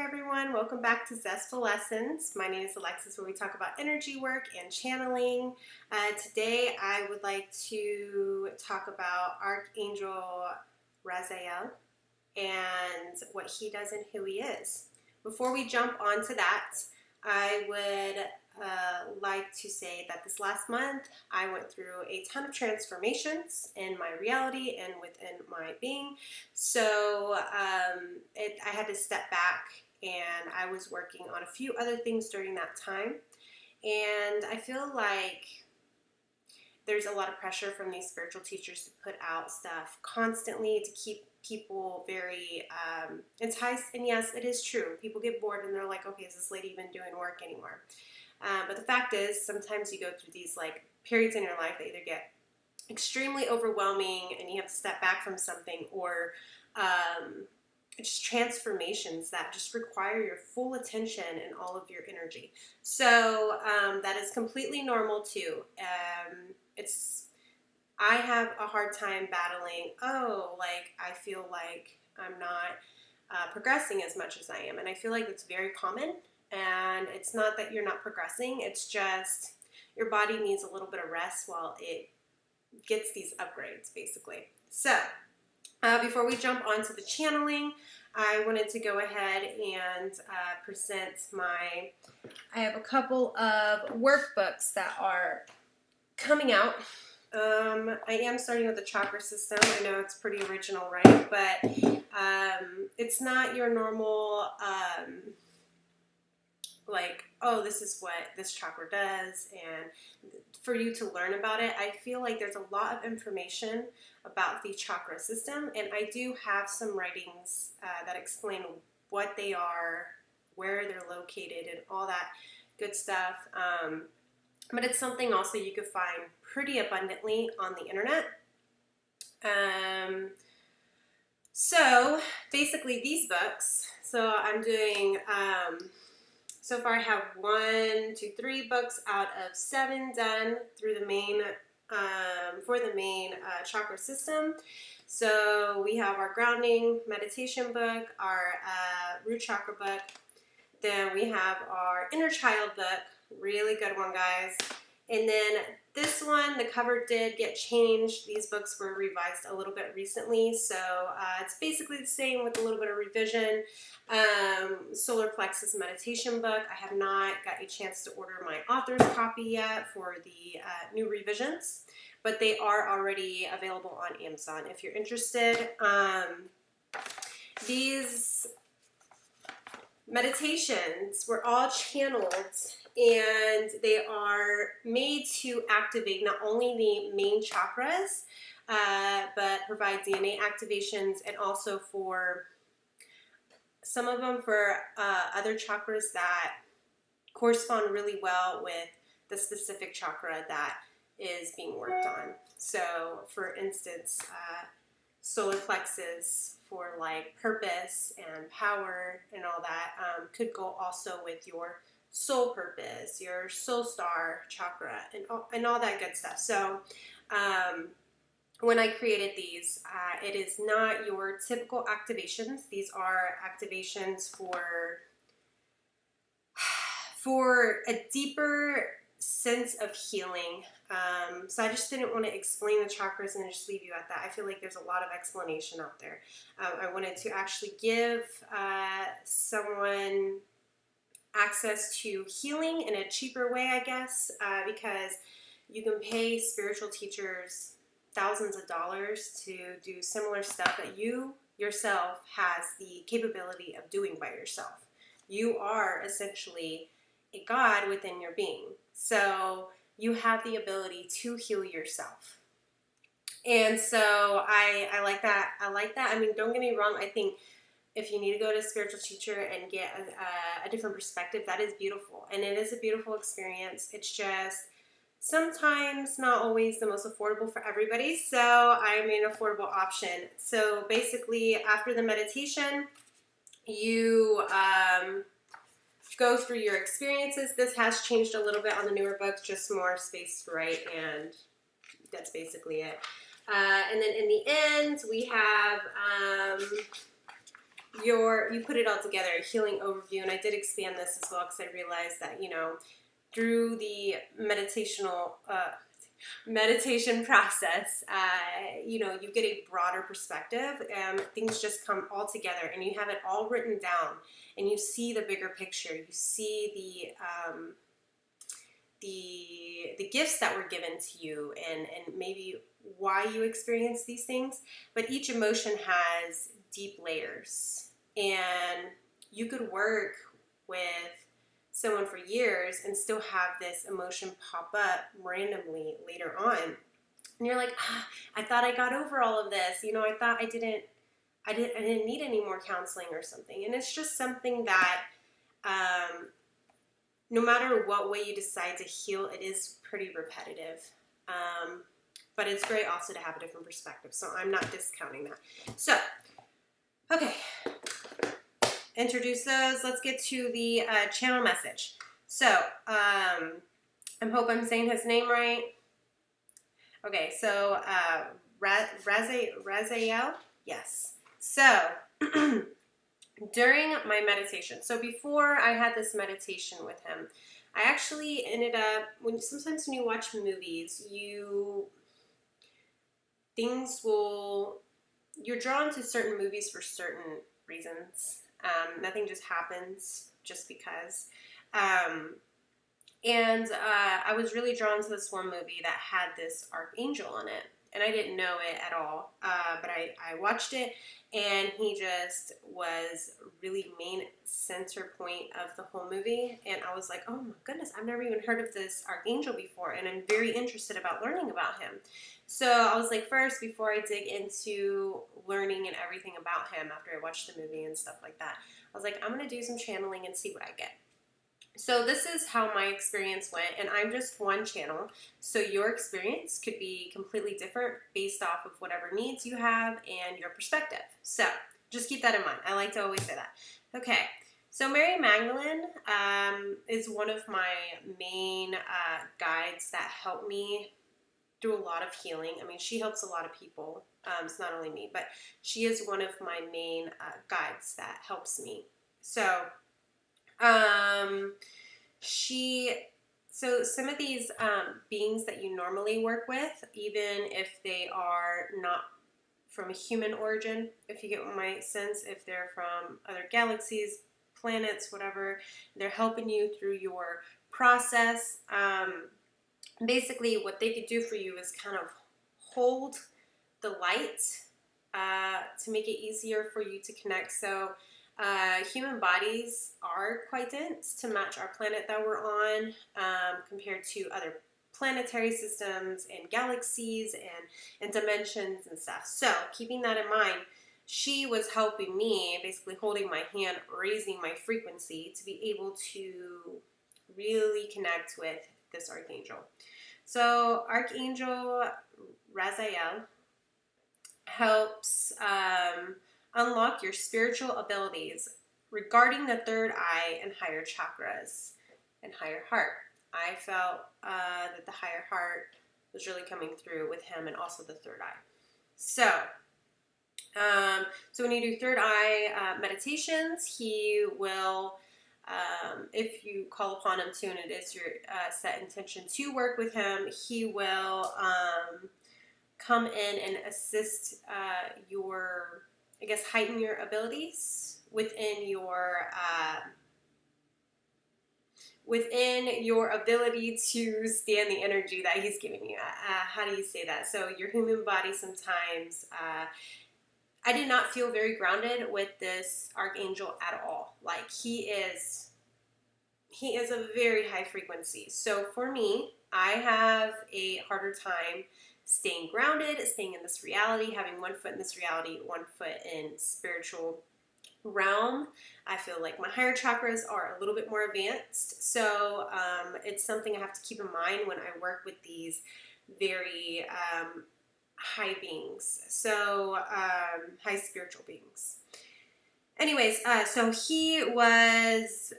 everyone. Welcome back to Zestful Lessons. My name is Alexis, where we talk about energy work and channeling. Today I would like to talk about Arch Angel Raziel and what he does and who he is. Before we jump onto that, I would like to say that this last month I went through a ton of transformations in my reality and within my being. So I had to step back, and I was working on a few other things during that time. And I feel like there's a lot of pressure from these spiritual teachers to put out stuff constantly to keep people very enticed. And yes, it is true. People get bored and they're like, okay, is this lady even doing work anymore? But the fact is, sometimes you go through these like periods in your life that either get extremely overwhelming and you have to step back from something, or just transformations that just require your full attention and all of your energy. So that is completely normal too. I have a hard time battling, I feel like I'm not progressing as much as I am. And I feel like it's very common. And it's not that you're not progressing, it's just your body needs a little bit of rest while it gets these upgrades, basically. So, before we jump onto the channeling, I wanted to go ahead and present I have a couple of workbooks that are coming out. I am starting with the chakra system. I know it's pretty original, right? But it's not your normal this is what this chakra does, and for you to learn about it, I feel like there's a lot of information about the chakra system, and I do have some writings that explain what they are, where they're located, and all that good stuff. But it's something also you could find pretty abundantly on the internet. So basically these books, so I'm doing, so far I have 3 books out of 7 done through the main, for the main chakra system. So we have our grounding meditation book, our root chakra book. Then we have our inner child book, really good one, guys. And then this one, the cover did get changed. These books were revised a little bit recently, so it's basically the same with a little bit of revision. Solar Plexus meditation book. I have not got a chance to order my author's copy yet for the new revisions, but they are already available on Amazon if you're interested. These meditations were all channeled, and they are made to activate not only the main chakras, but provide DNA activations, and also for some of them for other chakras that correspond really well with the specific chakra that is being worked on. So, for instance, solar plexus for like purpose and power and all that could go also with your soul purpose, your soul star chakra, and all that good stuff. So when I created these, it is not your typical activations. These are activations for a deeper sense of healing. So I just didn't want to explain the chakras and just leave you at that. I feel like there's a lot of explanation out there. I wanted to actually give someone access to healing in a cheaper way, I guess, because you can pay spiritual teachers thousands of dollars to do similar stuff that you yourself has the capability of doing by yourself. You are essentially a God within your being. So you have the ability to heal yourself. And so I like that. I mean, don't get me wrong. I think if you need to go to a spiritual teacher and get a different perspective, that is beautiful. And it is a beautiful experience. It's just sometimes not always the most affordable for everybody. So I made an affordable option. So basically, after the meditation, you go through your experiences. This has changed a little bit on the newer books, just more space to write, and that's basically it. And then in the end, we have you put it all together, a healing overview, and I did expand this as well because I realized that, through the meditation process, you get a broader perspective, and things just come all together, and you have it all written down, and you see the bigger picture. You see the gifts that were given to you, and maybe why you experience these things. But each emotion has deep layers, and you could work with someone for years and still have this emotion pop up randomly later on, and you're like, I thought I got over all of this. I thought I didn't need any more counseling or something. And it's just something that no matter what way you decide to heal, it is pretty repetitive. But it's great also to have a different perspective, so I'm not discounting that. So, okay. Introduce those. Let's get to the channel message. So, I hope I'm saying his name right. Okay, so Raziel? Yes. So, during my meditation, so before I had this meditation with him, I actually ended up, sometimes when you watch movies, you're drawn to certain movies for certain reasons. Nothing just happens just because. And I was really drawn to this one movie that had this archangel in it. And I didn't know it at all. But I watched it, and he just was really main center point of the whole movie. And I was like, oh my goodness, I've never even heard of this archangel before. And I'm very interested about learning about him. So I was like, first, before I dig into learning and everything about him after I watched the movie and stuff like that, I was like, I'm going to do some channeling and see what I get. So this is how my experience went, and I'm just one channel, so your experience could be completely different based off of whatever needs you have and your perspective. So just keep that in mind. I like to always say that. Okay, so Mary Magdalene is one of my main guides that help me through a lot of healing. I mean, she helps a lot of people. It's not only me, but she is one of my main guides that helps me. So some of these beings that you normally work with, even if they are not from a human origin, if you get my sense, if they're from other galaxies, planets, whatever, they're helping you through your process. Basically, what they could do for you is kind of hold the light to make it easier for you to connect. So human bodies are quite dense to match our planet that we're on, compared to other planetary systems and galaxies and dimensions and stuff. So keeping that in mind, she was helping me, basically holding my hand, raising my frequency to be able to really connect with this archangel. So Archangel Raziel helps unlock your spiritual abilities regarding the third eye and higher chakras and higher heart. I felt that the higher heart was really coming through with him, and also the third eye. So when you do third eye meditations, he will, if you call upon him to, and it is your set intention to work with him, he will come in and assist your, I guess, heighten your abilities within your ability to stand the energy that he's giving you. How do you say that? So your human body sometimes, I did not feel very grounded with this archangel at all. Like he is a very high frequency. So for me, I have a harder time staying grounded, staying in this reality, having one foot in this reality, one foot in spiritual realm. I feel like my higher chakras are a little bit more advanced. So it's something I have to keep in mind when I work with these very high beings. So high spiritual beings. Anyways, so he was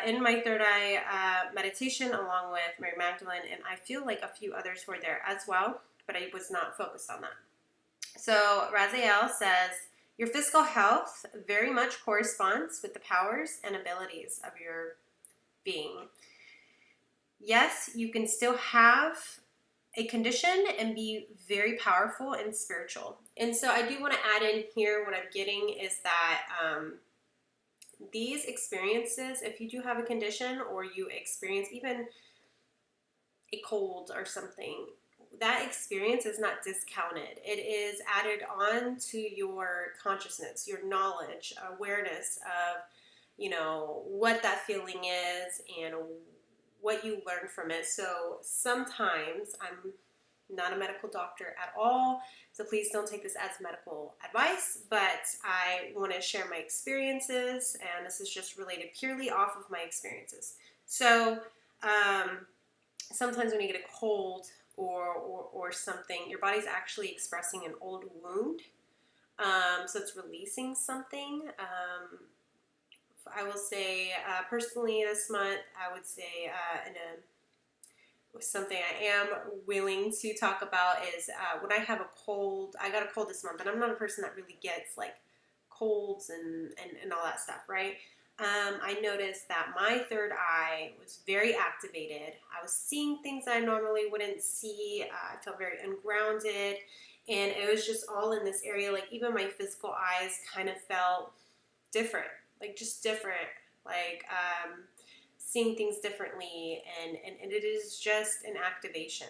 in my third eye meditation along with Mary Magdalene, and I feel like a few others were there as well, but I was not focused on that. So Raziel says Your physical health very much corresponds with the powers and abilities of your being. Yes, you can still have a condition and be very powerful and spiritual. And so I do want to add in here, what I'm getting is that these experiences, if you do have a condition or you experience even a cold or something, that experience is not discounted. It is added on to your consciousness, your knowledge, awareness of, you know, what that feeling is and what you learn from it. So sometimes, I'm not a medical doctor at all, so please don't take this as medical advice, but I want to share my experiences, and this is just related purely off of my experiences. So sometimes when you get a cold or something, your body's actually expressing an old wound, so it's releasing something. I will say, personally this month, I would say something I am willing to talk about is when I have a cold. I got a cold this month, and I'm not a person that really gets like colds and all that stuff, right? I noticed that my third eye was very activated. I was seeing things I normally wouldn't see. I felt very ungrounded, and it was just all in this area. Like even my physical eyes kind of felt different, like just different, like seeing things differently, and it is just an activation.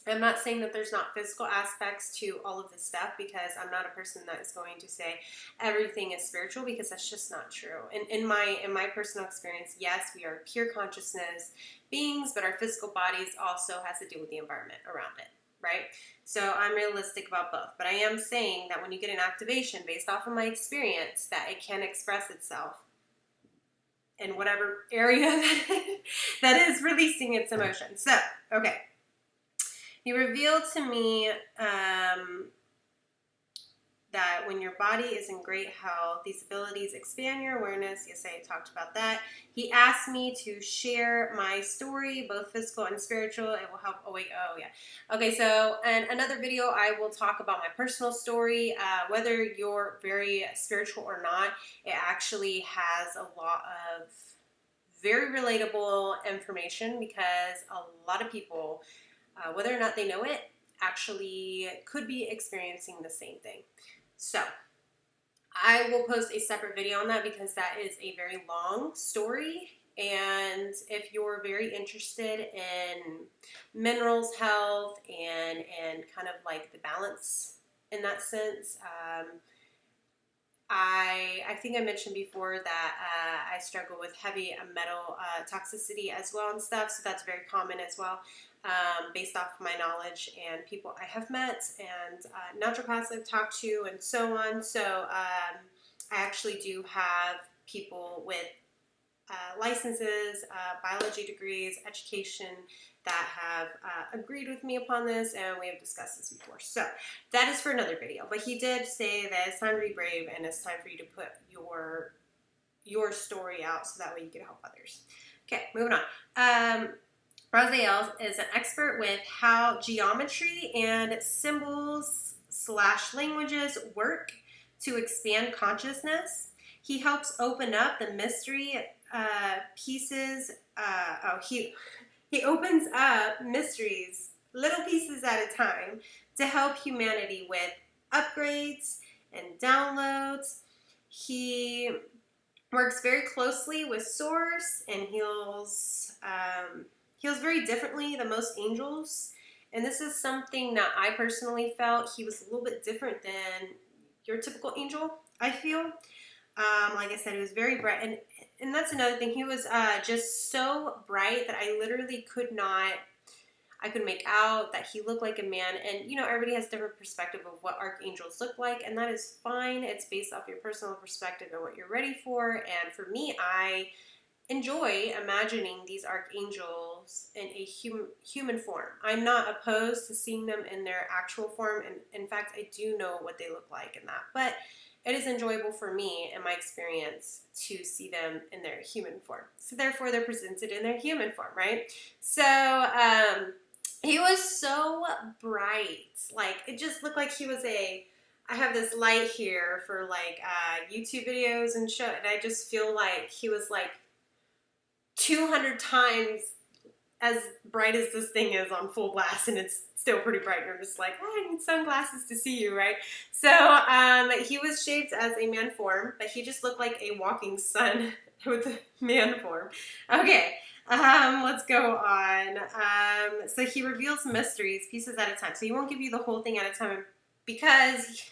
I'm not saying that there's not physical aspects to all of this stuff, because I'm not a person that is going to say everything is spiritual, because that's just not true. In my personal experience, yes, we are pure consciousness beings, but our physical bodies also has to do with the environment around it, right? So I'm realistic about both, but I am saying that when you get an activation based off of my experience, that it can express itself in whatever area that is releasing its emotion. So, okay. He revealed to me that when your body is in great health, these abilities expand your awareness. Yes, I talked about that. He asked me to share my story, both physical and spiritual. It will help. Oh, wait. Oh, yeah. Okay, so in another video, I will talk about my personal story. Whether you're very spiritual or not, it actually has a lot of very relatable information, because a lot of people, whether or not they know it, actually could be experiencing the same thing. So I will post a separate video on that, because that is a very long story. And if you're very interested in minerals health and kind of like the balance in that sense, I think I mentioned before that I struggle with heavy metal toxicity as well and stuff, so that's very common as well, based off my knowledge and people I have met and naturopaths I've talked to and so on. So I actually do have people with licenses, biology degrees, education that have agreed with me upon this, and we have discussed this before. So that is for another video. But he did say that it's time to be brave, and it's time for you to put your story out, so that way you can help others. Okay, moving on. Raziel is an expert with how geometry and symbols / languages work to expand consciousness. He helps open up the mystery pieces. He opens up mysteries, little pieces at a time, to help humanity with upgrades and downloads. He works very closely with Source and heals very differently than most angels. And this is something that I personally felt he was a little bit different than your typical angel, I feel. Like I said, he was very bright, and that's another thing. He was just so bright that I literally could make out that he looked like a man. And, you know, everybody has different perspective of what archangels look like, and that is fine. It's based off your personal perspective and what you're ready for. And for me, I enjoy imagining these archangels in a human form. I'm not opposed to seeing them in their actual form, and in fact, I do know what they look like in that. But it is enjoyable for me, in my experience, to see them in their human form. So therefore, they're presented in their human form, right? So he was so bright. Like, it just looked like he was I have this light here for like YouTube videos and show, and I just feel like he was like 200 times as bright as this thing is on full blast, and it's still pretty bright. You're just like, oh, I need sunglasses to see you, right? So he was shaped as a man form, but he just looked like a walking sun with a man form. Okay, let's go on. So he reveals mysteries, pieces at a time. So he won't give you the whole thing at a time because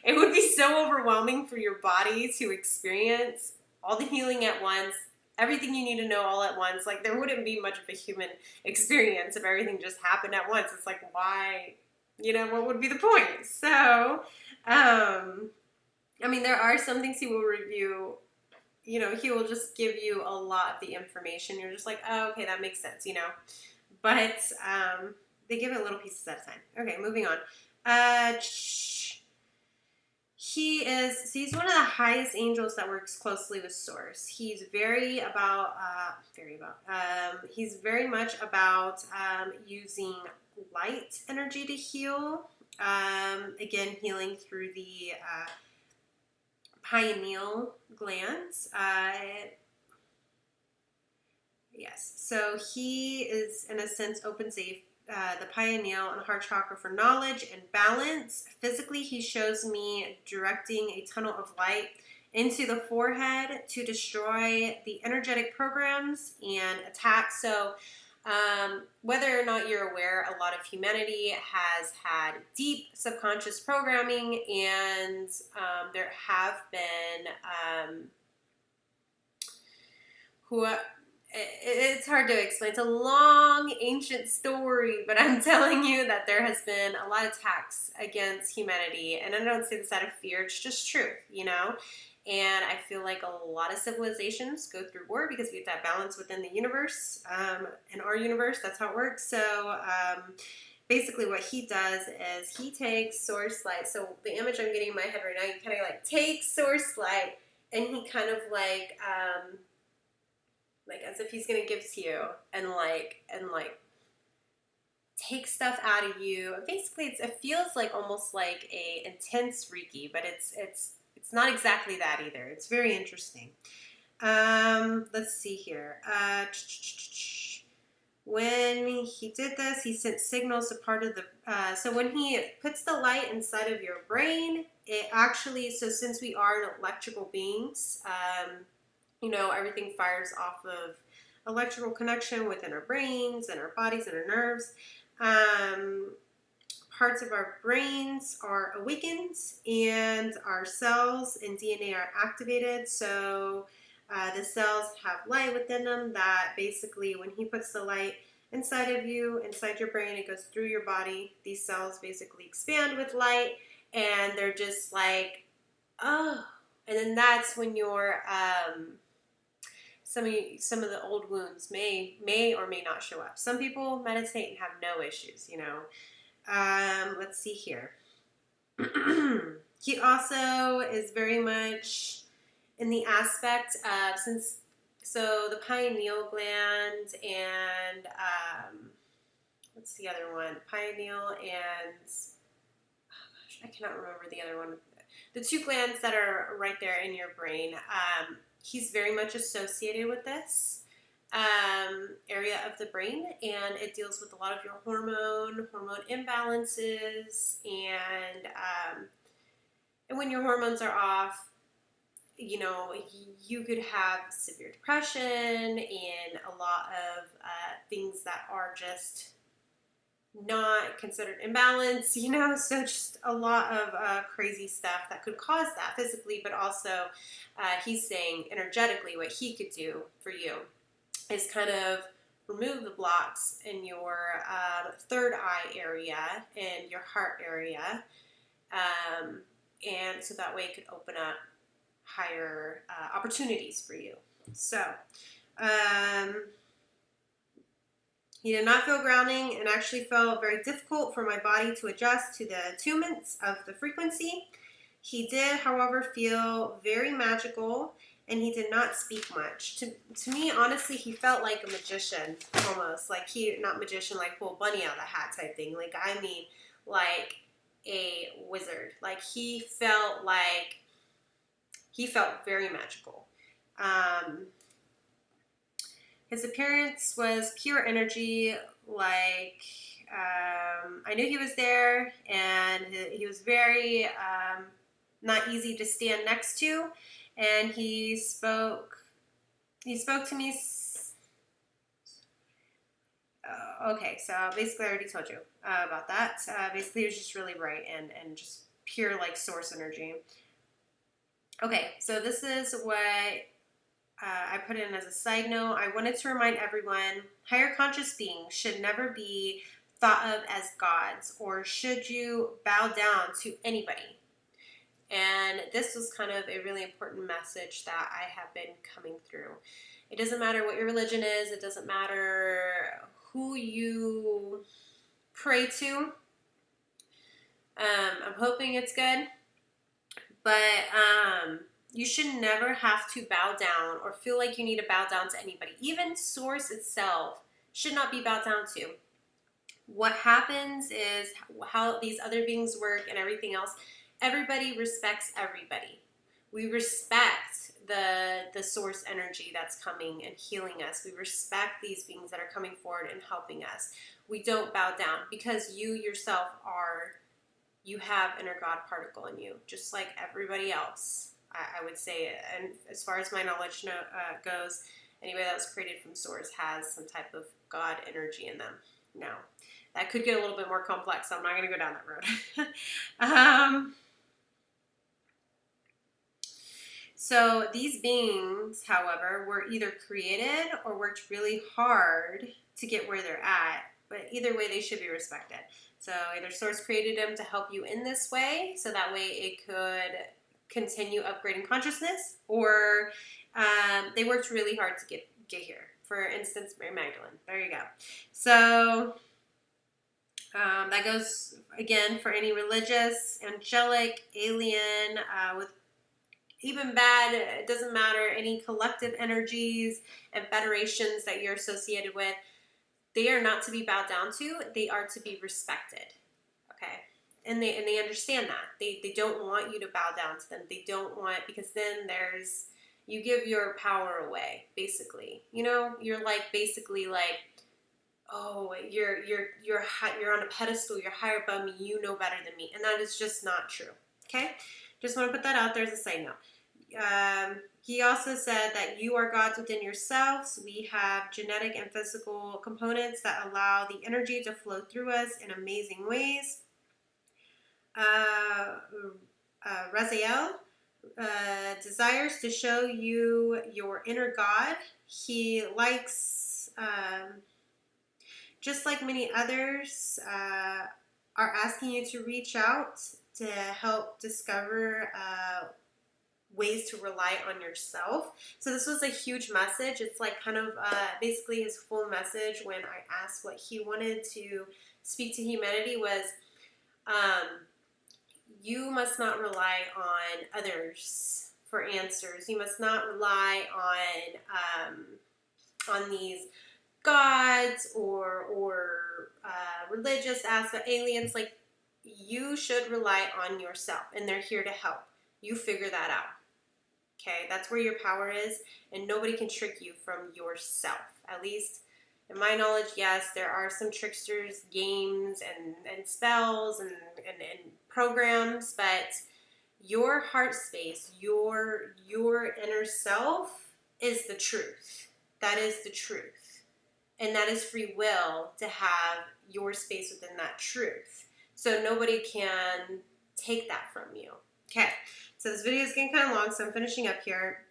it would be so overwhelming for your body to experience all the healing at once, everything you need to know all at once. Like, there wouldn't be much of a human experience if everything just happened at once. It's like, why, what would be the point? So, I mean, there are some things he will review. He will just give you a lot of the information. You're just like, oh, okay, that makes sense, But they give it little pieces at a time. Okay, moving on. He's one of the highest angels that works closely with Source. He's he's very much about using light energy to heal. Again, healing through the pineal glands. Yes, so he is, in a sense, opens the pineal and heart chakra for knowledge and balance. Physically, he shows me directing a tunnel of light into the forehead to destroy the energetic programs and attacks. So whether or not you're aware, a lot of humanity has had deep subconscious programming, and there have been it's hard to explain. It's a long, ancient story, but I'm telling you that there has been a lot of attacks against humanity, and I don't say this out of fear, it's just truth, And I feel like a lot of civilizations go through war because we have that balance within the universe, in our universe, that's how it works. So basically what he does is he takes source light. So the image I'm getting in my head right now, you kind of like take source light, and he kind of like as if he's gonna give to you, and take stuff out of you. Basically, it feels like almost like a intense Reiki, but it's not exactly that either. It's very interesting. Let's see here. When he did this, he sent signals to part of the. So when he puts the light inside of your brain, it actually. So since we are electrical beings. Everything fires off of electrical connection within our brains and our bodies and our nerves. Parts of our brains are awakened, and our cells and DNA are activated. So the cells have light within them that basically, when he puts the light inside of you, inside your brain, it goes through your body. These cells basically expand with light, and they're just like, oh. And then that's when your some of the old wounds may or may not show up. Some people meditate and have no issues, Let's see here. He also is very much in the aspect of, so the pineal gland and what's the other one? Pineal and I cannot remember the other one. The two glands that are right there in your brain. He's very much associated with this area of the brain, and it deals with a lot of your hormone imbalances, and when your hormones are off, you could have severe depression and a lot of things that are just not considered imbalance, so just a lot of crazy stuff that could cause that physically, but also he's saying energetically what he could do for you is kind of remove the blocks in your third eye area and your heart area, and so that way it could open up higher opportunities for you. So he did not feel grounding, and actually felt very difficult for my body to adjust to the attunements of the frequency. He did, however, feel very magical, and he did not speak much. To me, honestly, he felt like a magician, almost. Like not magician, like pull bunny out of the hat type thing. Like, I mean, like a wizard. Like he felt very magical. His appearance was pure energy. Like I knew he was there, and he was very not easy to stand next to. And he spoke to me. Okay, so basically I already told you about that. Basically, it was just really bright and just pure like source energy. Okay, so this is what I put in as a side note. I wanted to remind everyone, higher conscious beings should never be thought of as gods, or should you bow down to anybody. And this was kind of a really important message that I have been coming through. It doesn't matter what your religion is. It doesn't matter who you pray to. I'm hoping it's good. But you should never have to bow down or feel like you need to bow down to anybody. Even Source itself should not be bowed down to. What happens is how these other beings work and everything else. Everybody respects everybody. We respect the source energy that's coming and healing us. We respect these beings that are coming forward and helping us. We don't bow down because you yourself you have inner God particle in you, just like everybody else, I would say. And as far as my knowledge goes, anybody that was created from source has some type of God energy in them. Now, that could get a little bit more complex, so I'm not going to go down that road. So these beings, however, were either created or worked really hard to get where they're at. But either way, they should be respected. So either Source created them to help you in this way, so that way it could continue upgrading consciousness, or they worked really hard to get here. For instance, Mary Magdalene. There you go. So that goes, again, for any religious, angelic, alien, with even bad, it doesn't matter, any collective energies and federations that you're associated with, they are not to be bowed down to. They are to be respected, okay? And they understand that. They don't want you to bow down to them. They don't want, because then you give your power away, basically. You know, you're like, basically like, oh, you're on a pedestal, you're higher above me, you know better than me. And that is just not true, okay? Just want to put that out there as a side note. He also said that you are gods within yourselves. We have genetic and physical components that allow the energy to flow through us in amazing ways. Raziel desires to show you your inner God. He likes, just like many others, are asking you to reach out to help discover ways to rely on yourself. So this was a huge message. It's like kind of basically his full message when I asked what he wanted to speak to humanity was, you must not rely on others for answers. You must not rely on these gods or religious aspect, aliens. Like, you should rely on yourself, and they're here to help. You figure that out. Okay, that's where your power is, and nobody can trick you from yourself. At least, in my knowledge, yes, there are some tricksters, games, and spells, and programs, but your heart space, your inner self is the truth. That is the truth. And that is free will to have your space within that truth. So nobody can take that from you. Okay, so this video is getting kind of long, so I'm finishing up here.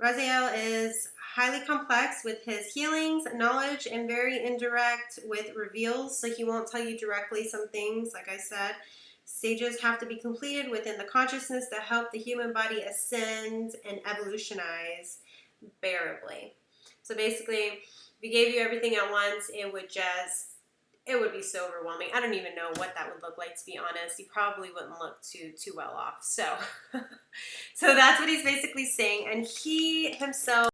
Raziel is highly complex with his healings, knowledge, and very indirect with reveals, so he won't tell you directly some things. Like I said, stages have to be completed within the consciousness to help the human body ascend and evolutionize bearably. So basically, if he gave you everything at once, it would be so overwhelming. I don't even know what that would look like, to be honest. You probably wouldn't look too well off. So, so that's what he's basically saying. And he himself